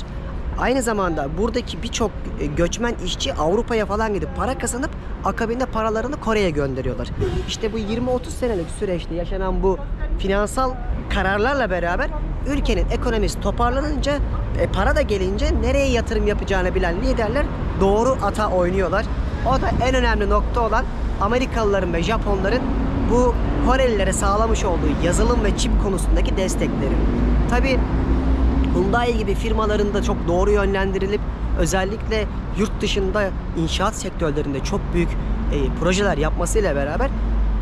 Aynı zamanda buradaki birçok göçmen işçi Avrupa'ya falan gidip para kazanıp akabinde paralarını Kore'ye gönderiyorlar. İşte bu 20-30 senelik süreçte yaşanan bu finansal kararlarla beraber ülkenin ekonomisi toparlanınca, para da gelince nereye yatırım yapacağını bilen liderler doğru ata oynuyorlar. O da en önemli nokta olan Amerikalıların ve Japonların bu Korelilere sağlamış olduğu yazılım ve çip konusundaki destekleri. Tabii Hyundai gibi firmaların da çok doğru yönlendirilip özellikle yurt dışında inşaat sektörlerinde çok büyük projeler yapmasıyla beraber,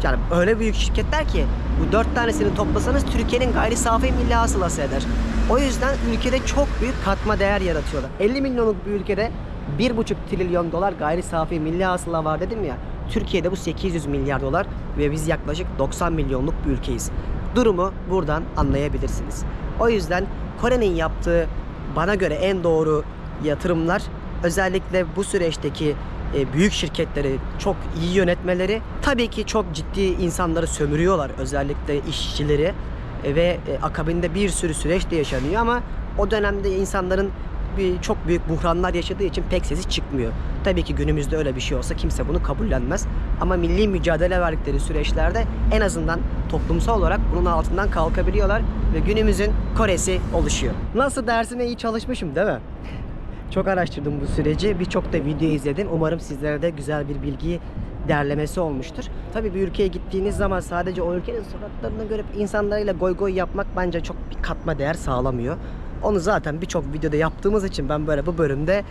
yani öyle büyük şirketler ki bu 4 tanesini toplasanız Türkiye'nin gayri safi milli hasılası eder. O yüzden ülkede çok büyük katma değer yaratıyorlar. 50 milyonluk bir ülkede 1,5 trilyon dolar gayri safi milli hasıla var dedim ya. Türkiye'de bu 800 milyar dolar ve biz yaklaşık 90 milyonluk bir ülkeyiz. Durumu buradan anlayabilirsiniz. O yüzden Kore'nin yaptığı bana göre en doğru yatırımlar, özellikle bu süreçteki büyük şirketleri çok iyi yönetmeleri. Tabii ki çok ciddi insanları sömürüyorlar, özellikle işçileri ve akabinde bir sürü süreç de yaşanıyor ama o dönemde insanların çok büyük buhranlar yaşadığı için pek sesi çıkmıyor. Tabii ki günümüzde öyle bir şey olsa kimse bunu kabullenmez. Ama milli mücadele verdikleri süreçlerde en azından toplumsal olarak bunun altından kalkabiliyorlar ve günümüzün Kore'si oluşuyor. Nasıl, dersime iyi çalışmışım değil mi? Çok araştırdım bu süreci. Birçok da video izledim. Umarım sizlere de güzel bir bilgi derlemesi olmuştur. Tabii bir ülkeye gittiğiniz zaman sadece o ülkenin sokaklarını görüp insanlarıyla goy goy yapmak bence çok bir katma değer sağlamıyor. Onu zaten birçok videoda yaptığımız için ben böyle bu bölümde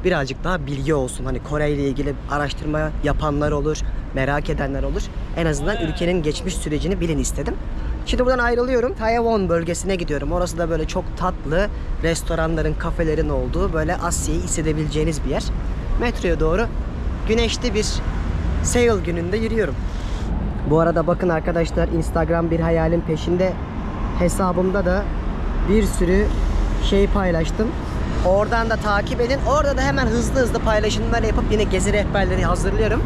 birazcık daha bilgi olsun. Hani Kore ile ilgili araştırma yapanlar olur, merak edenler olur. En azından ülkenin geçmiş sürecini bilin istedim. Şimdi buradan ayrılıyorum. Taiwan bölgesine gidiyorum. Orası da böyle çok tatlı restoranların, kafelerin olduğu, böyle Asya'yı hissedebileceğiniz bir yer. Metroya doğru güneşli bir Seul gününde yürüyorum. Bu arada bakın arkadaşlar, Instagram bir hayalin peşinde hesabımda da bir sürü şey paylaştım. Oradan da takip edin. Orada da hemen hızlı paylaşımlar yapıp yine gezi rehberleri hazırlıyorum.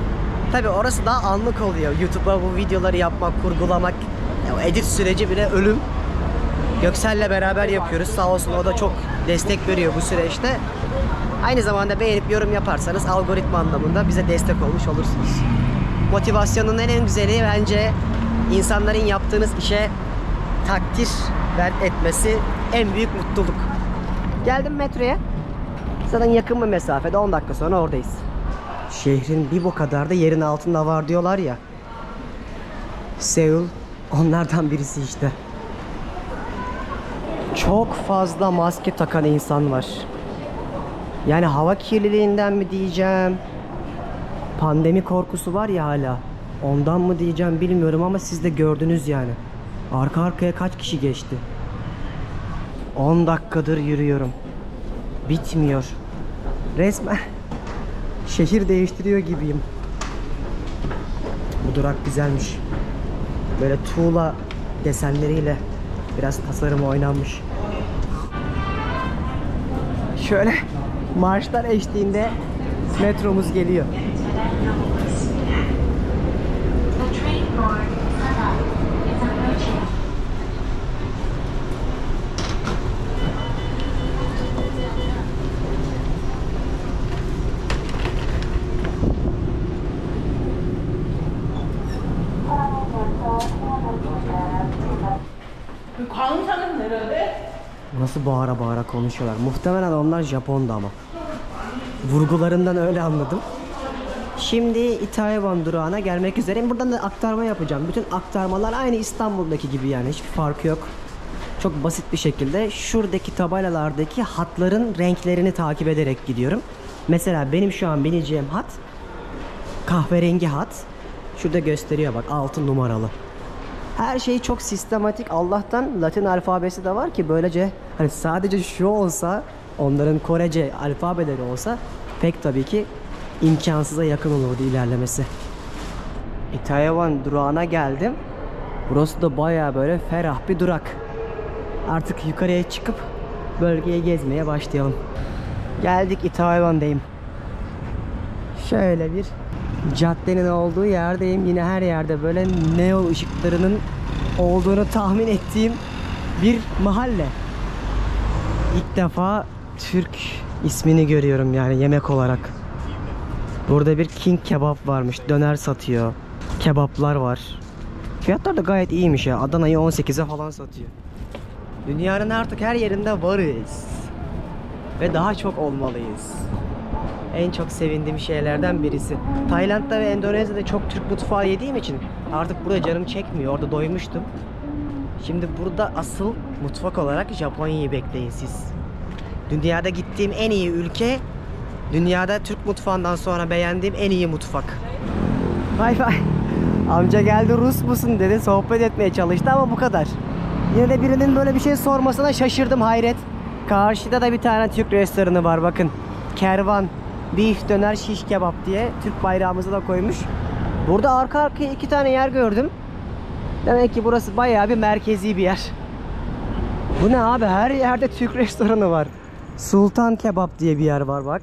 Tabi orası daha anlık oluyor. YouTube'a bu videoları yapmak, kurgulamak, ya edit süreci bile ölüm. Göksel'le beraber yapıyoruz. Sağ olsun, o da çok destek veriyor bu süreçte. Aynı zamanda beğenip yorum yaparsanız algoritma anlamında bize destek olmuş olursunuz. Motivasyonun en güzeli bence insanların yaptığınız işe takdir etmesi, en büyük mutluluk. Geldim metroya. Zaten yakın bir mesafede, 10 dakika sonra oradayız. Şehrin bir bu kadar da yerin altında var diyorlar ya. Seul onlardan birisi işte. Çok fazla maske takan insan var. Yani hava kirliliğinden mi diyeceğim, pandemi korkusu var ya hala, ondan mı diyeceğim bilmiyorum ama siz de gördünüz yani. Arka arkaya kaç kişi geçti? 10 dakikadır yürüyorum. Bitmiyor. Resmen şehir değiştiriyor gibiyim. Bu durak güzelmiş. Böyle tuğla desenleriyle biraz tasarım oynanmış. Şöyle marşlar eşliğinde metromuz geliyor. Nasıl bağıra bağıra konuşuyorlar. Muhtemelen onlar Japon'da ama. Vurgularından öyle anladım. Şimdi Itaewon durağına gelmek üzereyim. Buradan da aktarma yapacağım. Bütün aktarmalar aynı İstanbul'daki gibi yani. Hiçbir farkı yok. Çok basit bir şekilde şuradaki tabelalardaki hatların renklerini takip ederek gidiyorum. Mesela benim şu an bineceğim hat kahverengi hat. Şurada gösteriyor bak, 6 numaralı. Her şey çok sistematik. Allah'tan Latin alfabesi de var ki böylece hani sadece şu olsa, onların Korece alfabeleri olsa pek tabii ki imkansıza yakın olurdu ilerlemesi. Itaewon durağına geldim. Burası da bayağı böyle ferah bir durak. Artık yukarıya çıkıp bölgeyi gezmeye başlayalım. Geldik, Itaewon'dayım. Şöyle bir caddenin olduğu yerdeyim. Yine her yerde böyle neon ışıklarının olduğunu tahmin ettiğim bir mahalle. İlk defa Türk ismini görüyorum yani yemek olarak. Burada bir King kebap varmış. Döner satıyor. Kebaplar var. Fiyatlar da gayet iyiymiş ya. Adana'yı 18'e falan satıyor. Dünyanın artık her yerinde varız. Ve daha çok olmalıyız. en çok sevindiğim şeylerden birisi. Tayland'da ve Endonezya'da çok Türk mutfağı yediğim için artık burada canım çekmiyor. Orada doymuştum. Şimdi burada asıl mutfak olarak Japonya'yı bekleyin siz. Dünyada gittiğim en iyi ülke, dünyada Türk mutfağından sonra beğendiğim en iyi mutfak. Vay vay. Amca geldi, Rus musun dedi, sohbet etmeye çalıştı ama bu kadar. Yine de birinin böyle bir şey sormasına şaşırdım, hayret. Karşıda da bir tane Türk restoranı var bakın. Kervan Beef Döner Şiş Kebap diye Türk bayrağımızı da koymuş. Burada arka arkaya 2 tane yer gördüm. Demek ki burası bayağı bir merkezi bir yer. Bu ne abi, her yerde Türk restoranı var. Sultan Kebap diye bir yer var bak.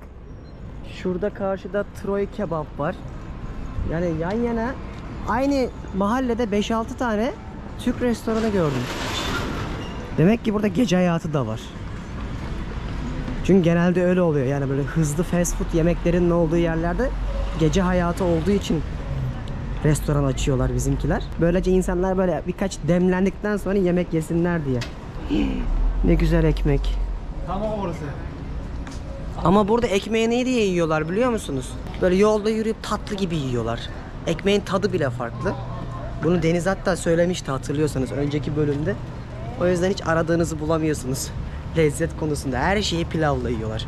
Şurada karşıda Troy Kebap var. Yani yan yana aynı mahallede 5-6 tane Türk restoranı gördüm. Demek ki burada gece hayatı da var. Çünkü genelde öyle oluyor. Yani böyle hızlı fast food yemeklerinin olduğu yerlerde gece hayatı olduğu için restoran açıyorlar bizimkiler. Böylece insanlar böyle birkaç demlendikten sonra yemek yesinler diye. Ne güzel ekmek.
Tamam orası.
Ama burada ekmeği ne diye yiyorlar biliyor musunuz? Böyle yolda yürüyüp tatlı gibi yiyorlar. Ekmeğin tadı bile farklı. Bunu Deniz hatta söylemişti, hatırlıyorsanız önceki bölümde. O yüzden hiç aradığınızı bulamıyorsunuz. Lezzet konusunda her şeyi pilavla yiyorlar.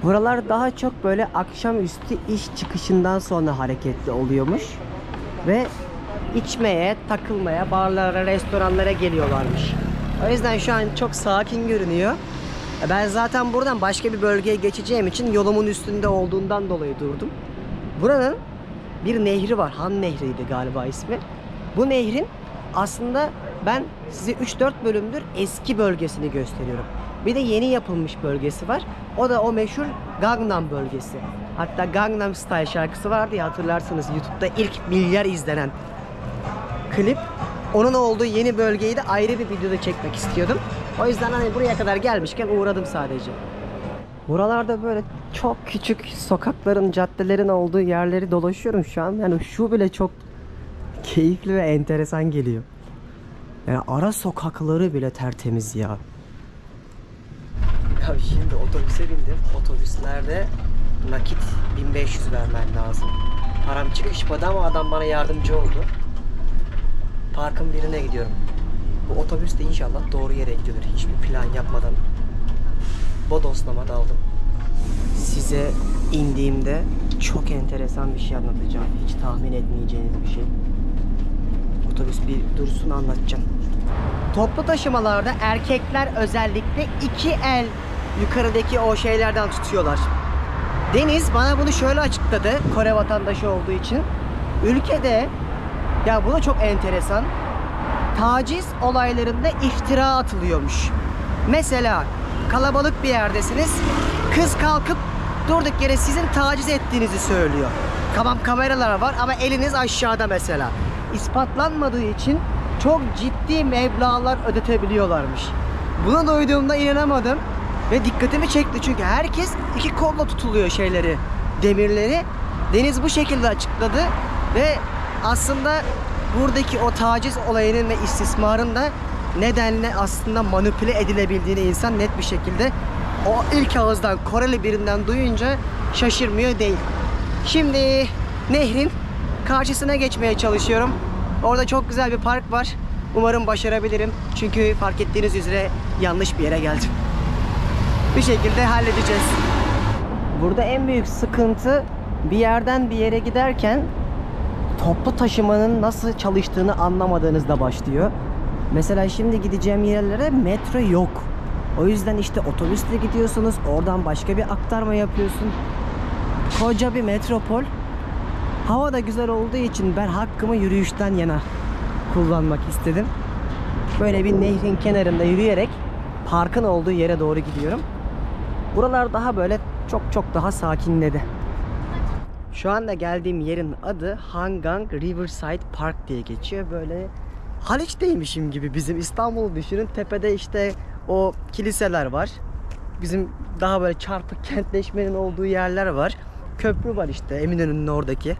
Buralar daha çok böyle akşamüstü iş çıkışından sonra hareketli oluyormuş. Ve içmeye, takılmaya, barlara, restoranlara geliyorlarmış. O yüzden şu an çok sakin görünüyor. Ben zaten buradan başka bir bölgeye geçeceğim için yolumun üstünde olduğundan dolayı durdum. Buranın bir nehri var. Han Nehri'ydi galiba ismi. Bu nehrin aslında ben size 3-4 bölümdür eski bölgesini gösteriyorum. Bir de yeni yapılmış bölgesi var. O da o meşhur Gangnam bölgesi. Hatta Gangnam Style şarkısı vardı ya, hatırlarsınız, YouTube'da ilk milyar izlenen klip. Onun olduğu yeni bölgeyi de ayrı bir videoda çekmek istiyordum. O yüzden hani buraya kadar gelmişken uğradım sadece. Buralarda böyle çok küçük sokakların, caddelerin olduğu yerleri dolaşıyorum şu an. Yani şu bile çok keyifli ve enteresan geliyor. Yani ara sokakları bile tertemiz ya. Ya şimdi otobüse bindim. Otobüslerde nakit 1500 vermen lazım. Param çıkışmadı ama adam bana yardımcı oldu. Parkın birine gidiyorum. Bu otobüs de inşallah doğru yere gidiyordur. Hiçbir plan yapmadan bodoslama daldım. Size indiğimde çok enteresan bir şey anlatacağım. Hiç tahmin etmeyeceğiniz bir şey. Otobüs bir dursun, anlatacağım. Toplu taşımalarda erkekler özellikle 2 el yukarıdaki o şeylerden tutuyorlar. Deniz bana bunu şöyle açıkladı, Kore vatandaşı olduğu için. Ülkede, ya bu da çok enteresan, taciz olaylarında iftira atılıyormuş. Mesela kalabalık bir yerdesiniz, kız kalkıp durduk yere sizin taciz ettiğinizi söylüyor. Tamam, kameralar var ama eliniz aşağıda mesela. İspatlanmadığı için çok ciddi meblağlar ödetebiliyorlarmış. Bunu duyduğumda inanamadım ve dikkatimi çekti çünkü herkes 2 kolla tutuluyor şeyleri, demirleri. Deniz bu şekilde açıkladı ve aslında buradaki o taciz olayının ve istismarın da nedenle aslında manipüle edilebildiğini insan net bir şekilde o ilk ağızdan Koreli birinden duyunca şaşırmıyor değil. Şimdi nehrin karşısına geçmeye çalışıyorum. Orada çok güzel bir park var. Umarım başarabilirim. Çünkü fark ettiğiniz üzere yanlış bir yere geldim. Bir şekilde halledeceğiz. Burada en büyük sıkıntı bir yerden bir yere giderken toplu taşımanın nasıl çalıştığını anlamadığınızda başlıyor. Mesela şimdi gideceğim yerlere metro yok. O yüzden işte otobüsle gidiyorsunuz. Oradan başka bir aktarma yapıyorsun. Koca bir metropol. Hava da güzel olduğu için ben hakkımı yürüyüşten yana kullanmak istedim. Böyle bir nehrin kenarında yürüyerek parkın olduğu yere doğru gidiyorum. Buralar daha böyle çok daha sakinledi. Şu anda geldiğim yerin adı Hangang Riverside Park diye geçiyor. Böyle Haliç'teymişim gibi, bizim İstanbul'u düşünün. Tepede işte o kiliseler var. Bizim daha böyle çarpık kentleşmenin olduğu yerler var. Köprü var işte Eminönü'nün oradaki.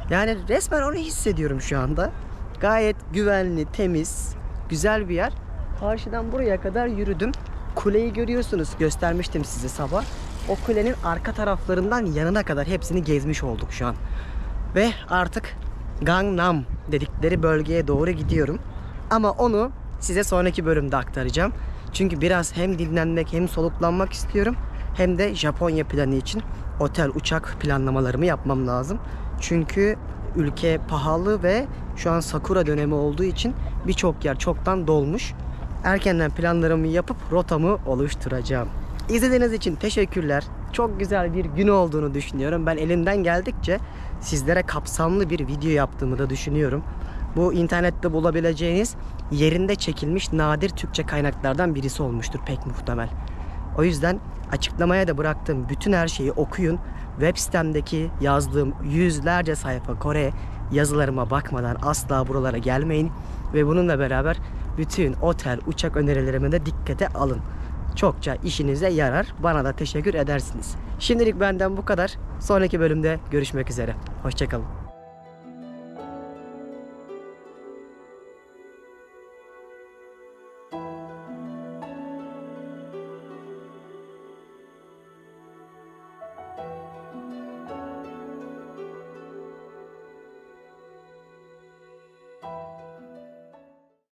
Yani resmen onu hissediyorum şu anda. Gayet güvenli, temiz, güzel bir yer. Karşıdan buraya kadar yürüdüm. Kuleyi görüyorsunuz. Göstermiştim size sabah. o kulenin arka taraflarından yanına kadar hepsini gezmiş olduk şu an. Ve artık Gangnam dedikleri bölgeye doğru gidiyorum. Ama onu size sonraki bölümde aktaracağım. Çünkü biraz hem dinlenmek hem soluklanmak istiyorum. Hem de Japonya planı için otel, uçak planlamalarımı yapmam lazım. Çünkü ülke pahalı ve şu an sakura dönemi olduğu için birçok yer çoktan dolmuş. Erkenden planlarımı yapıp rotamı oluşturacağım. İzlediğiniz için teşekkürler. Çok güzel bir gün olduğunu düşünüyorum. Ben elimden geldikçe sizlere kapsamlı bir video yaptığımı da düşünüyorum. Bu internette bulabileceğiniz yerinde çekilmiş nadir Türkçe kaynaklardan birisi olmuştur pek muhtemel. O yüzden açıklamaya da bıraktığım bütün her şeyi okuyun. Web sitemdeki yazdığım yüzlerce sayfa Kore yazılarıma bakmadan asla buralara gelmeyin. Ve bununla beraber bütün otel, uçak önerilerimi de dikkate alın. Çokça işinize yarar. Bana da teşekkür edersiniz. Şimdilik benden bu kadar. Sonraki bölümde görüşmek üzere. Hoşça kalın.